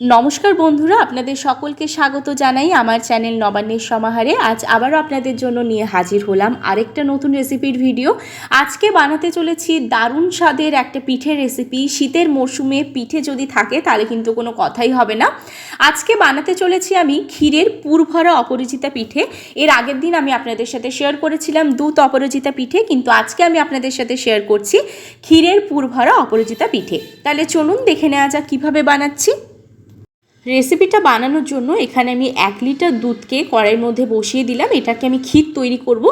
নমস্কার বন্ধুরা, আপনাদের সকলকে স্বাগত জানাই আমার চ্যানেল নবান্নের সমাহারে। আজ আবারও আপনাদের জন্য নিয়ে হাজির হলাম আরেকটা নতুন রেসিপির ভিডিও। আজকে বানাতে চলেছি দারুণ স্বাদের একটা পিঠের রেসিপি। শীতের মরশুমে পিঠে যদি থাকে তাহলে কিন্তু কোনো কথাই হবে না। আজকে বানাতে চলেছি আমি ক্ষীরের পুরভরা অপরাজিতা পিঠে। এর আগের দিন আমি আপনাদের সাথে শেয়ার করেছিলাম দুধ অপরাজিতা পিঠে, কিন্তু আজকে আমি আপনাদের সাথে শেয়ার করছি ক্ষীরের পুরভরা অপরাজিতা পিঠে। তাহলে চলুন দেখে নেওয়া যাক কীভাবে বানাচ্ছি। রেসিপিটা বানানোর জন্য এখানে আমি 1 লিটার দুধকে কড়াইয়ের মধ্যে বসিয়ে দিলাম। এটাকে আমি ক্ষীর তৈরি করব,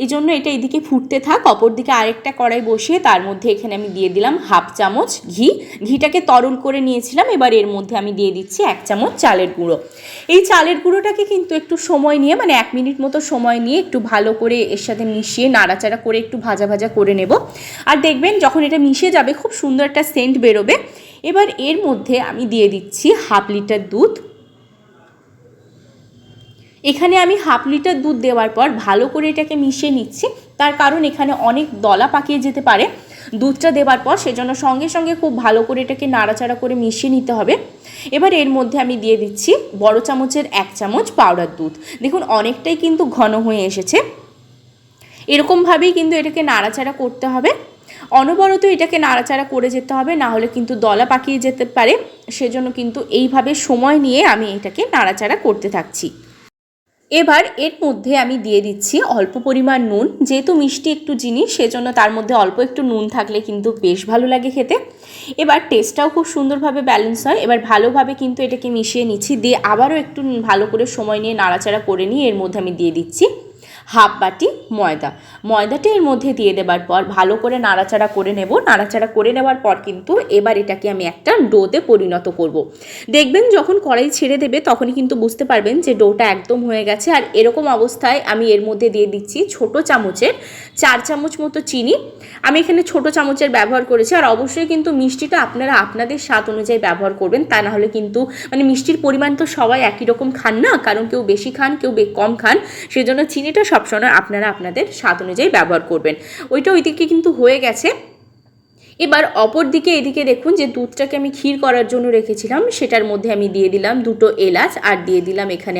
এই জন্য এটা এদিকে ফুটতে থাক। অপরদিকে আরেকটা কড়াই বসিয়ে তার মধ্যে এখানে আমি দিয়ে দিলাম 1/2 চামচ ঘি। ঘিটাকে তরল করে নিয়েছিলাম। এবার এর মধ্যে আমি দিয়ে দিচ্ছি 1 চামচ চালের গুঁড়ো। এই চালের গুঁড়োটাকে কিন্তু একটু সময় নিয়ে, মানে 1 মিনিট মতো সময় নিয়ে একটু ভালো করে এর সাথে মিশিয়ে নাড়াচাড়া করে একটু ভাজা ভাজা করে নেব। আর দেখবেন যখন এটা মিশে যাবে খুব সুন্দর একটা সেন্ট বেরোবে। এবার এর মধ্যে আমি দিয়ে দিচ্ছি 1/2 লিটার দুধ। এখানে আমি 1/2 লিটার দুধ দেওয়ার পর ভালো করে এটাকে মিশিয়ে নিচ্ছি, তার কারণ এখানে অনেক দলা পাকিয়ে যেতে পারে দুধটা দেওয়ার পর, সেজন্য সঙ্গে সঙ্গে খুব ভালো করে এটাকে নাড়াচাড়া করে মিশিয়ে নিতে হবে। এবার এর মধ্যে আমি দিয়ে দিচ্ছি বড় চামচের 1 চামচ পাউডার দুধ। দেখুন অনেকটাই কিন্তু ঘন হয়ে এসেছে। এরকমভাবেই কিন্তু এটাকে নাড়াচাড়া করতে হবে, অনবরত এটাকে নাড়াচাড়া করে যেতে হবে, না হলে কিন্তু দলা পাকিয়ে যেতে পারে। সেজন্য কিন্তু এইভাবে সময় নিয়ে আমি এটাকে নাড়াচাড়া করতে থাকছি। এবার এর মধ্যে আমি দিয়ে দিচ্ছি অল্প পরিমাণ নুন। যেহেতু মিষ্টি একটু জিনিস, সেজন্য তার মধ্যে অল্প একটু নুন থাকলে কিন্তু বেশ ভালো লাগে খেতে। এবার টেস্টটাও খুব সুন্দরভাবে ব্যালেন্স হয়। এবার ভালোভাবে কিন্তু এটাকে মিশিয়ে নিচ্ছি, দিয়ে আবারও একটু ভালো করে সময় নিয়ে নাড়াচাড়া করে নিয়ে এর মধ্যে আমি দিয়ে দিচ্ছি 1/2 বাটি ময়দা। ময়দাটা এর মধ্যে দিয়ে দেওয়ার পর ভালো করে নাড়াচাড়া করে নেব। নাড়াচাড়া করে নেওয়ার পর কিন্তু এবার এটাকে আমি একটা ডোতে পরিণত করব। দেখবেন যখন কড়াই ছেড়ে দেবে তখনই কিন্তু বুঝতে পারবেন যে ডোটা একদম হয়ে গেছে। আর এরকম অবস্থায় আমি এর মধ্যে দিয়ে দিচ্ছি ছোট চামচের 4 চামচ মতো চিনি। আমি এখানে ছোট চামচের ব্যবহার করেছি। আর অবশ্যই কিন্তু মিষ্টিটা আপনারা আপনাদের স্বাদ অনুযায়ী ব্যবহার করবেন, তা না হলে কিন্তু মানে মিষ্টির পরিমাণ তো সবাই একই রকম খান না, কারণ কেউ বেশি খান কেউ কম খান। সেজন্য চিনিটা সবসময় আপনারা আপনাদের স্বাদ অনুযায়ী ব্যবহার করবেন। ওইটা ওইদিকে কিন্তু হয়ে গেছে। এবার অপর দিকে এদিকে দেখুন যে দুধটাকে আমি ক্ষীর করার জন্য রেখেছিলাম, সেটার মধ্যে আমি দিয়ে দিলাম 2টো এলাচ, আর দিয়ে দিলাম এখানে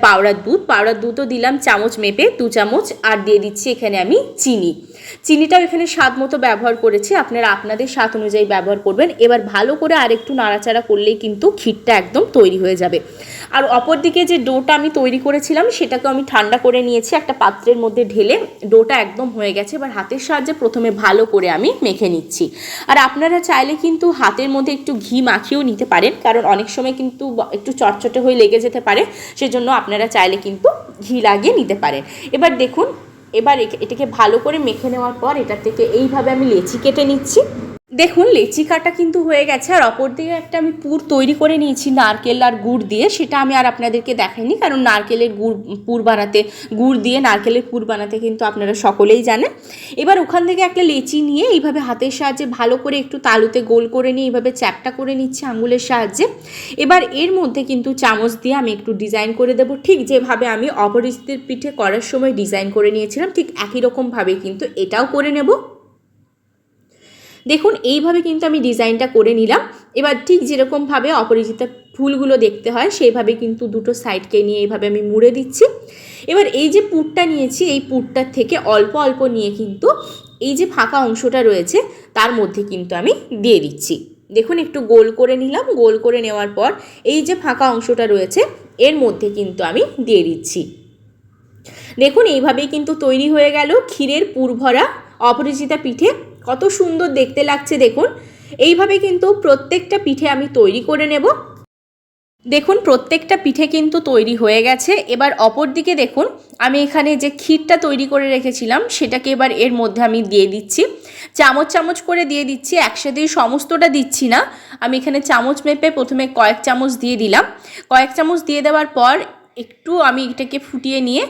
পাউডার দুধও দিলাম চামচ মেপে 2 চামচ, আর দিয়ে দিচ্ছি এখানে আমি চিনিটাও এখানে স্বাদ মতো ব্যবহার করেছি। আপনারা আপনাদের স্বাদ অনুযায়ী ব্যবহার করবেন। এবার ভালো করে আরেকটু নাড়াচাড়া করলেই কিন্তু ক্ষীরটা একদম তৈরি হয়ে যাবে। আর অপর দিকে যে ডোটা আমি তৈরি করেছিলাম সেটাকে আমি ঠান্ডা করে নিয়েছি একটা পাত্রের মধ্যে ঢেলে। ডোটা একদম হয়ে গেছে। এবার হাতের সাহায্যে প্রথমে ভালো করে আমি মেখে নিচ্ছি। আর আপনারা চাইলে কিন্তু হাতের মধ্যে একটু ঘি মাখিয়েও নিতে পারেন, কারণ অনেক সময় কিন্তু একটু চটচটে হয়ে লেগে যেতে পারে। সেজন্য আপনারা চাইলে কিন্তু ঘি লাগিয়ে নিতে পারেন। এবার দেখুন, এবার এটাকে ভালো করে মেখে নেওয়ার পর এটা থেকে এইভাবে আমি লেচি কেটে নিচ্ছি। দেখুন লেচি কাটা কিন্তু হয়ে গেছে। আর অপর দিকে একটা আমি পুর তৈরি করে নিয়েছি নারকেল আর গুড় দিয়ে। সেটা আমি আর আপনাদেরকে দেখাইনি, কারণ গুড় দিয়ে নারকেলের পুর বানাতে কিন্তু আপনারা সকলেই জানেন। এবার ওখান থেকে একটা লেচি নিয়ে এইভাবে হাতের সাহায্যে ভালো করে একটু তালুতে গোল করে নিয়ে এইভাবে চ্যাপটা করে নিচ্ছি আঙুলের সাহায্যে। এবার এর মধ্যে কিন্তু চামচ দিয়ে আমি একটু ডিজাইন করে দেবো, ঠিক যেভাবে আমি অপরাজিতার পিঠে করার সময় ডিজাইন করে নিয়েছিলাম ঠিক একই রকমভাবে কিন্তু এটাও করে নেব। দেখুন এইভাবে কিন্তু আমি ডিজাইনটা করে নিলাম। এবার ঠিক যেরকমভাবে অপরাজিতা ফুলগুলো দেখতে হয় সেইভাবে কিন্তু দুটো সাইডকে নিয়ে এইভাবে আমি মুড়ে দিচ্ছি। এবার এই যে পুরটা নিয়েছি এই পুরটার থেকে অল্প অল্প নিয়ে কিন্তু এই যে ফাঁকা অংশটা রয়েছে তার মধ্যে কিন্তু আমি দিয়ে দিচ্ছি। দেখুন একটু গোল করে নিলাম। গোল করে নেওয়ার পর এই যে ফাঁকা অংশটা রয়েছে এর মধ্যে কিন্তু আমি দিয়ে দিচ্ছি। দেখুন এইভাবেই কিন্তু তৈরি হয়ে গেল ক্ষীরের পুরভরা অপরাজিতা পিঠে। কত সুন্দর দেখতে লাগছে দেখুন। এইভাবে কিন্তু প্রত্যেকটা পিঠে আমি তৈরি করে নেব। দেখুন প্রত্যেকটা পিঠে কিন্তু তৈরি হয়ে গেছে। এবার অপর দিকে দেখুন আমি এখানে যে ক্ষীরটা তৈরি করে রেখেছিলাম সেটাকে এবার এর মধ্যে আমি দিয়ে দিচ্ছি। চামচ চামচ করে দিয়ে দিচ্ছি, একসাথেই সমস্তটা দিচ্ছি না। আমি এখানে চামচ মেপে প্রথমে কয়েক চামচ দিয়ে দিলাম। কয়েক চামচ দিয়ে দেওয়ার পর একটু আমি এটাকে ফুটিয়ে নিয়ে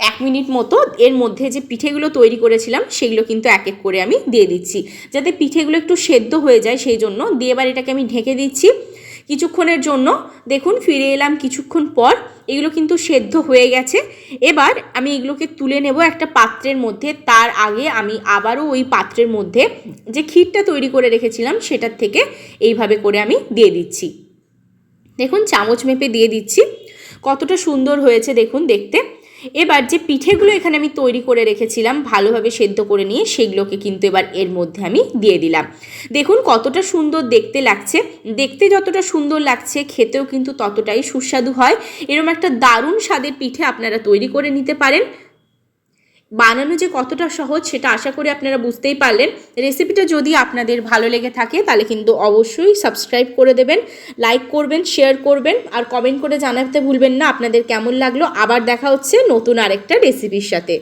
1 মিনিট মতো এর মধ্যে যে পিঠেগুলো তৈরি করেছিলাম সেগুলো কিন্তু এক এক করে আমি দিয়ে দিচ্ছি, যাতে পিঠেগুলো একটু সেদ্ধ হয়ে যায়। সেই জন্য দিয়ে এবার এটাকে আমি ঢেকে দিচ্ছি কিছুক্ষণের জন্য। দেখুন ফিরে এলাম কিছুক্ষণ পর, এগুলো কিন্তু সেদ্ধ হয়ে গেছে। এবার আমি এগুলোকে তুলে নেব একটা পাত্রের মধ্যে। তার আগে আমি আবারও ওই পাত্রের মধ্যে যে ক্ষীরটা তৈরি করে রেখেছিলাম সেটার থেকে এইভাবে করে আমি দিয়ে দিচ্ছি। দেখুন চামচ মেপে দিয়ে দিচ্ছি, কতটা সুন্দর হয়েছে দেখুন দেখতে। এবার যে পিঠেগুলো এখানে আমি তৈরি করে রেখেছিলাম ভালোভাবে সেদ্ধ করে নিয়ে, সেগুলোকে কিন্তু এবার এর মধ্যে আমি দিয়ে দিলাম। দেখুন কতটা সুন্দর দেখতে লাগছে, দেখতে যতটা সুন্দর লাগছে খেতেও কিন্তু ততটাই সুস্বাদু হয়। এরকম একটা দারুণ স্বাদের পিঠে আপনারা তৈরি করে নিতে পারেন। বানানো যে কতটা সহজ সেটা আশা করি আপনারা বুঝতেই পারলেন। রেসিপিটা যদি আপনাদের ভালো লেগে থাকে তাহলে কিন্তু অবশ্যই সাবস্ক্রাইব করে দেবেন, লাইক করবেন, শেয়ার করবেন, আর কমেন্ট করে জানাতে ভুলবেন না আপনাদের কেমন লাগলো। আবার দেখা হচ্ছে নতুন আরেকটা রেসিপির সাথে।